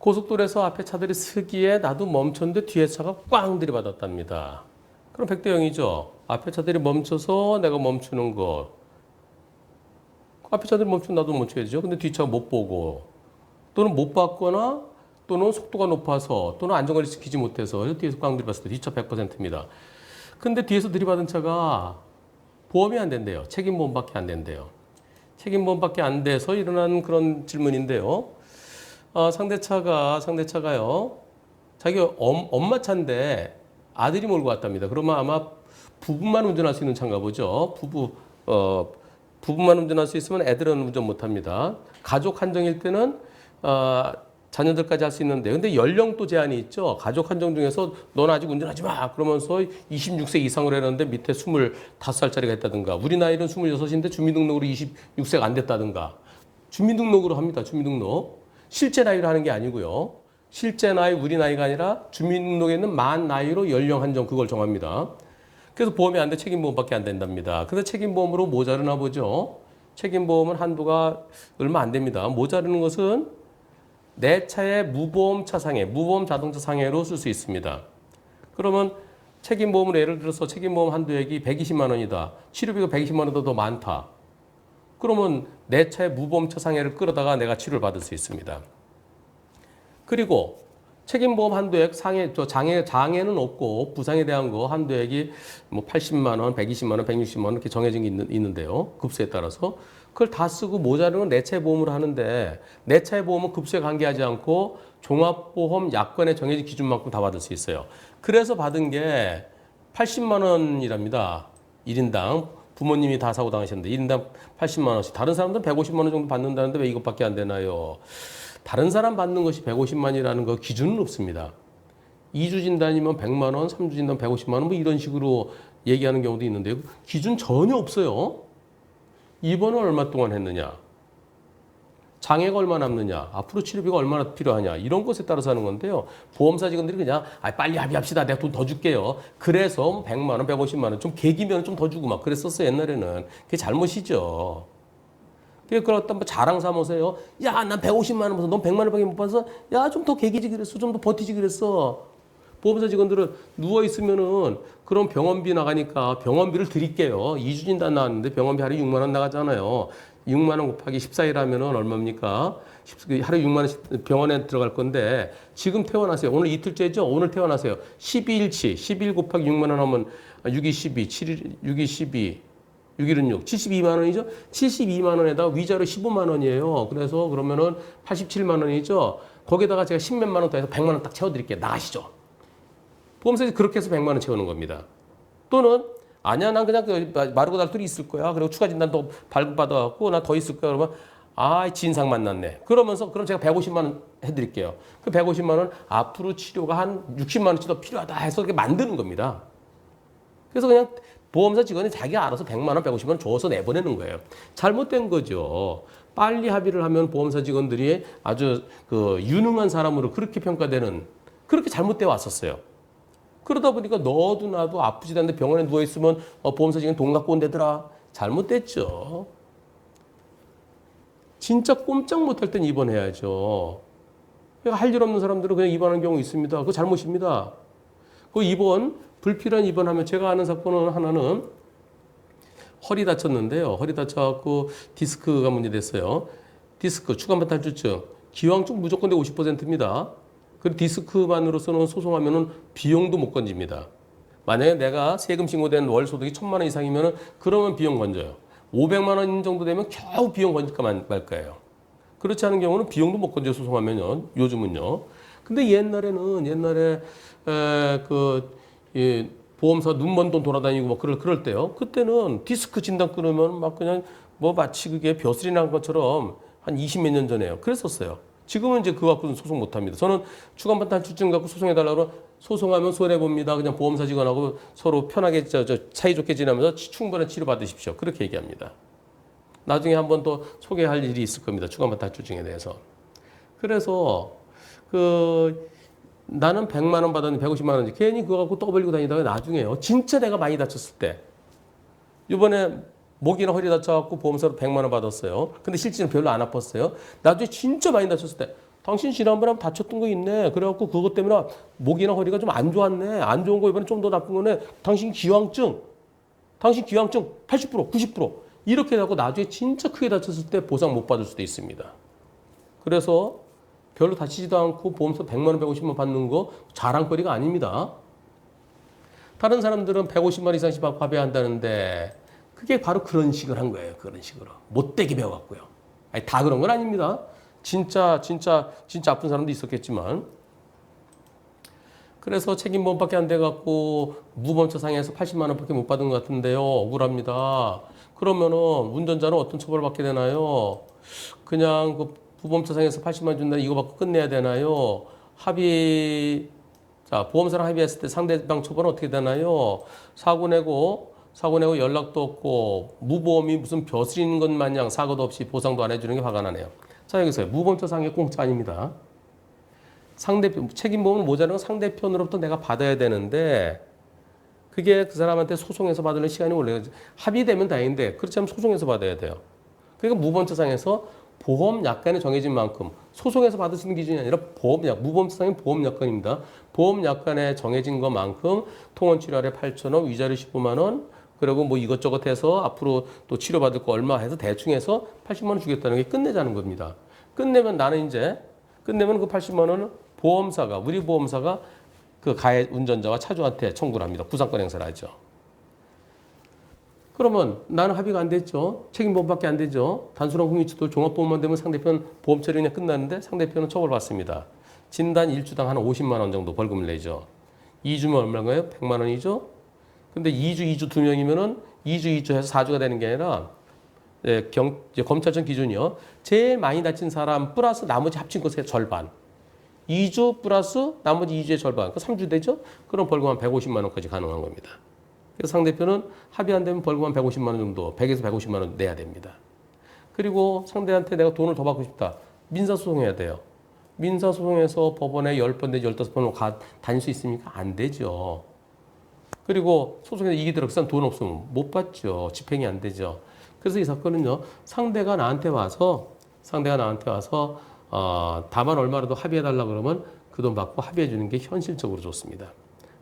고속도로에서 앞에 차들이 서기에 나도 멈췄는데 뒤에 차가 꽝 들이받았답니다. 그럼 100대 0이죠. 앞에 차들이 멈춰서 내가 멈추는 거. 앞에 차들이 멈추면 나도 멈춰야죠. 근데 뒤차 못 보고 또는 못 봤거나 또는 속도가 높아서 또는 안전거리 지키지 못해서 뒤에서 꽝 들이받았을 때 뒤차 100%입니다. 근데 뒤에서 들이받은 차가 보험이 안 된대요. 책임보험밖에 안 된대요. 책임보험밖에 안 돼서 일어난 그런 질문인데요. 상대차가요. 자기 엄마 차인데 아들이 몰고 왔답니다. 그러면 아마 부부만 운전할 수 있는 차인가 보죠. 부부만 운전할 수 있으면 애들은 운전 못 합니다. 가족 한정일 때는, 자녀들까지 할 수 있는데, 근데 연령도 제한이 있죠. 가족 한정 중에서 넌 아직 운전하지 마! 그러면서 26세 이상으로 했는데 밑에 25살짜리가 했다든가, 우리 나이는 26인데 주민등록으로 26세가 안 됐다든가, 주민등록으로 합니다. 주민등록. 실제 나이로 하는 게 아니고요. 실제 나이, 우리 나이가 아니라 주민등록에 있는 만 나이로 연령 한정 그걸 정합니다. 그래서 보험이 안 돼 책임보험밖에 안 된답니다. 그래서 책임보험으로 모자르나 보죠. 책임보험은 한도가 얼마 안 됩니다. 모자르는 것은 내 차의 무보험 차상해, 무보험 자동차 상해로 쓸 수 있습니다. 그러면 책임보험으로 예를 들어서 책임보험 한도액이 120만 원이다. 치료비가 120만 원보다 더 많다. 그러면 내 차의 무보험 차상해를 끌어다가 내가 치료를 받을 수 있습니다. 그리고 책임보험 한도액 장애는 없고 부상에 대한 거 한도액이 뭐 80만 원, 120만 원, 160만 원 이렇게 정해진 게 있는데요. 급수에 따라서 그걸 다 쓰고 모자르는 건 내 차의 보험으로 하는데 내 차의 보험은 급수에 관계하지 않고 종합보험 약관에 정해진 기준만큼 다 받을 수 있어요. 그래서 받은 게 80만 원이랍니다. 1인당. 부모님이 다 사고 당하셨는데 1인당 80만 원씩. 다른 사람들은 150만 원 정도 받는다는데 왜 이것밖에 안 되나요? 다른 사람 받는 것이 150만이라는 거 기준은 없습니다. 2주 진단이면 100만 원, 3주 진단 150만 원 뭐 이런 식으로 얘기하는 경우도 있는데요. 기준 전혀 없어요. 입원은 얼마 동안 했느냐? 장애가 얼마나 남느냐? 앞으로 치료비가 얼마나 필요하냐? 이런 것에 따라서 하는 건데요. 보험사 직원들이 그냥 빨리 합의합시다. 내가 돈 더 줄게요. 그래서 100만 원, 150만 원 좀 개기면 좀 더 주고 막 그랬었어요. 옛날에는. 그게 잘못이죠. 그렇다 뭐 자랑 삼으세요. 야, 난 150만 원 받아서 넌 100만 원밖에 못 받아서 야, 좀 더 개기지 그랬어. 좀 더 버티지 그랬어. 보험사 직원들은 누워 있으면은 그럼 병원비 나가니까 병원비를 드릴게요. 2주 진단 나왔는데 병원비 하루에 6만 원 나가잖아요. 6만 원 곱하기 14일 하면은 얼마입니까? 하루에 6만 원 병원에 들어갈 건데 지금 퇴원하세요. 오늘 이틀째죠? 오늘 퇴원하세요. 12일치 12일 곱하기 6만 원 하면 6이 12, 7일 6이 12 6일은 6, 72만 원이죠? 72만 원에다가 위자료 15만 원이에요. 그래서 그러면은 87만 원이죠? 거기다가 제가 10몇만 원 더해서 100만 원 딱 채워드릴게요. 나가시죠. 보험사에서 그렇게 해서 100만 원 채우는 겁니다. 또는 아니야, 난 그냥 마르고 달돌이 있을 거야. 그리고 추가 진단 더 발급받아갖고 나 더 있을 거야. 그러면 진상 만났네. 그러면서 그럼 제가 150만 원 해드릴게요. 그 150만 원 앞으로 치료가 한 60만 원치 더 필요하다 해서 그렇게 만드는 겁니다. 그래서 그냥 보험사 직원이 자기가 알아서 100만 원, 150만 원 줘서 내보내는 거예요. 잘못된 거죠. 빨리 합의를 하면 보험사 직원들이 아주 유능한 사람으로 그렇게 평가되는 그렇게 잘못되어 왔었어요. 그러다 보니까 너도 나도 아프지도 않는데 병원에 누워있으면 보험사 직원이 돈 갖고 온대더라. 잘못됐죠. 진짜 꼼짝 못할 땐 입원해야죠. 할 일 없는 사람들은 그냥 입원하는 경우 있습니다. 그거 잘못입니다. 그 불필요한 입원하면 제가 아는 사건은 하나는 허리 다쳤는데요. 허리 다쳐갖고 디스크가 문제됐어요. 디스크, 추간판 탈출증, 기왕쪽 무조건 내 50%입니다. 그리고 디스크만으로서는 소송하면은 비용도 못 건집니다. 만약에 내가 세금 신고된 월 소득이 1,000만 원 이상이면은 그러면 비용 건져요. 500만 원 정도 되면 겨우 비용 건질까 말까요. 그렇지 않은 경우는 비용도 못 건져 소송하면요. 요즘은요. 근데 옛날에 보험사 눈먼 돈 돌아다니고 막 그럴 때요. 그때는 디스크 진단 끊으면 막 그냥 마치 그게 벼슬이 난 것처럼 한 20몇 년 전에요. 그랬었어요. 지금은 이제 그거 갖고는 소송 못 합니다. 저는 추간판 탈출증 갖고 소송해달라고 소송하면 손해봅니다. 그냥 보험사 직원하고 서로 편하게 사이좋게 지내면서 충분한 치료 받으십시오. 그렇게 얘기합니다. 나중에 한 번 더 소개할 일이 있을 겁니다. 추간판 탈출증에 대해서. 그래서 나는 100만 원 받았는데 150만 원인지 괜히 그거 갖고 떠벌리고 다니다가 나중에요. 진짜 내가 많이 다쳤을 때. 이번에 목이나 허리 다쳐갖고 보험사로 100만 원 받았어요. 근데 실제는 별로 안 아팠어요. 나중에 진짜 많이 다쳤을 때 당신 지난번에 한번 다쳤던 거 있네. 그래갖고 그것 때문에 목이나 허리가 좀 안 좋았네. 안 좋은 거 이번에 좀 더 나쁜 거네. 당신 기왕증 80%, 90% 이렇게 하고 나중에 진짜 크게 다쳤을 때 보상 못 받을 수도 있습니다. 그래서 별로 다치지도 않고 보험서 100만 원, 150만 원 받는 거 자랑거리가 아닙니다. 다른 사람들은 150만 원 이상씩 합의한다는데 그게 바로 그런 식을 한 거예요. 그런 식으로. 못되게 배워갖고요. 아니, 다 그런 건 아닙니다. 진짜 아픈 사람도 있었겠지만. 그래서 책임보험밖에 안 돼갖고 무보험처상해서 80만 원밖에 못 받은 것 같은데요. 억울합니다. 그러면은 운전자는 어떤 처벌을 받게 되나요? 그냥 그 부보험처상해서 80만 원 준다 이거 받고 끝내야 되나요? 자, 보험사랑 합의했을 때 상대방 처벌은 어떻게 되나요? 사고 내고 연락도 없고 무보험이 무슨 벼슬인 것 마냥 사고도 없이 보상도 안 해주는 게 화가 나네요. 자, 여기서 무보험처상해 공짜 아닙니다. 상대편 책임보험은 모자라는 건 상대편으로부터 내가 받아야 되는데 그게 그 사람한테 소송해서 받으려면 시간이 오래 합의되면 다행인데 그렇지 않으면 소송해서 받아야 돼요. 그러니까 무보험처상에서 보험약관에 정해진 만큼 소송해서 받을 수 있는 기준이 아니라 무보험처상은 보험약관입니다. 보험약관에 정해진 것만큼 통원치료하래 8,000원, 위자료 15만 원, 그리고 뭐 이것저것 해서 앞으로 또 치료받을 거 얼마 해서 대충 해서 80만 원 주겠다는 게 끝내자는 겁니다. 끝내면 그 80만 원은 우리 보험사가 그 가해 운전자와 차주한테 청구를 합니다. 구상권 행사를 하죠. 그러면 나는 합의가 안 됐죠. 책임보험밖에 안 되죠. 단순한 공익치도 종합보험만 되면 상대편 보험 처리 그냥 끝나는데 상대편은 처벌받습니다. 진단 1주당 한 50만 원 정도 벌금을 내죠. 2주면 얼마인가요? 100만 원이죠. 근데 2주 2명이면은 2주 해서 4주가 되는 게 아니라 이제 검찰청 기준이요. 제일 많이 다친 사람 플러스 나머지 합친 것의 절반. 2주 플러스 나머지 2주의 절반. 그 3주 되죠? 그럼 벌금 한 150만 원까지 가능한 겁니다. 그래서 상대편은 합의 안 되면 벌금 한 150만 원 정도, 100에서 150만 원 내야 됩니다. 그리고 상대한테 내가 돈을 더 받고 싶다. 민사소송해야 돼요. 민사소송에서 법원에 10번 내지 15번 다닐 수 있습니까? 안 되죠. 그리고 소송에서 이기더라도 그 사람 돈 없으면 못 받죠. 집행이 안 되죠. 그래서 이 사건은요. 상대가 나한테 와서 다만 얼마라도 합의해달라 그러면 그 돈 받고 합의해 주는 게 현실적으로 좋습니다.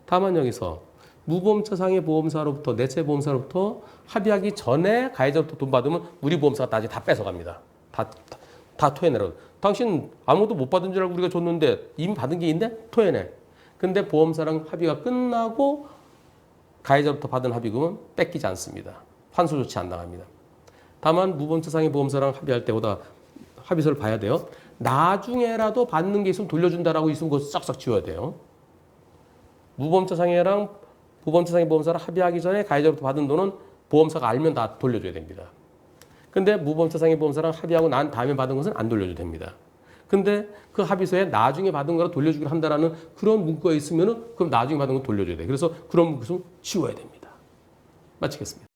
다만 여기서 무보험처상의 보험사로부터 내체 보험사로부터 합의하기 전에 가해자로부터 돈 받으면 우리 보험사가 나중에 다 뺏어갑니다. 다 토해내라고. 당신 아무도 못 받은 줄 알고 우리가 줬는데 이미 받은 게 있는데 토해내. 근데 보험사랑 합의가 끝나고 가해자로부터 받은 합의금은 뺏기지 않습니다. 환수 조치 안 나갑니다. 다만 무보험처상의 보험사랑 합의할 때보다 합의서를 봐야 돼요. 나중에라도 받는 게 있으면 돌려준다라고 있으면 그거 싹싹 지워야 돼요. 무보험처상해랑 무보험처상의 보험사랑 합의하기 전에 가해자로부터 받은 돈은 보험사가 알면 다 돌려줘야 됩니다. 근데 무보험처상의 보험사랑 합의하고 난 다음에 받은 것은 안 돌려줘도 됩니다. 근데 그 합의서에 나중에 받은 거라 돌려주기로 한다라는 그런 문구가 있으면은 그럼 나중에 받은 건 돌려줘야 돼. 그래서 그런 문구 좀 지워야 됩니다. 마치겠습니다.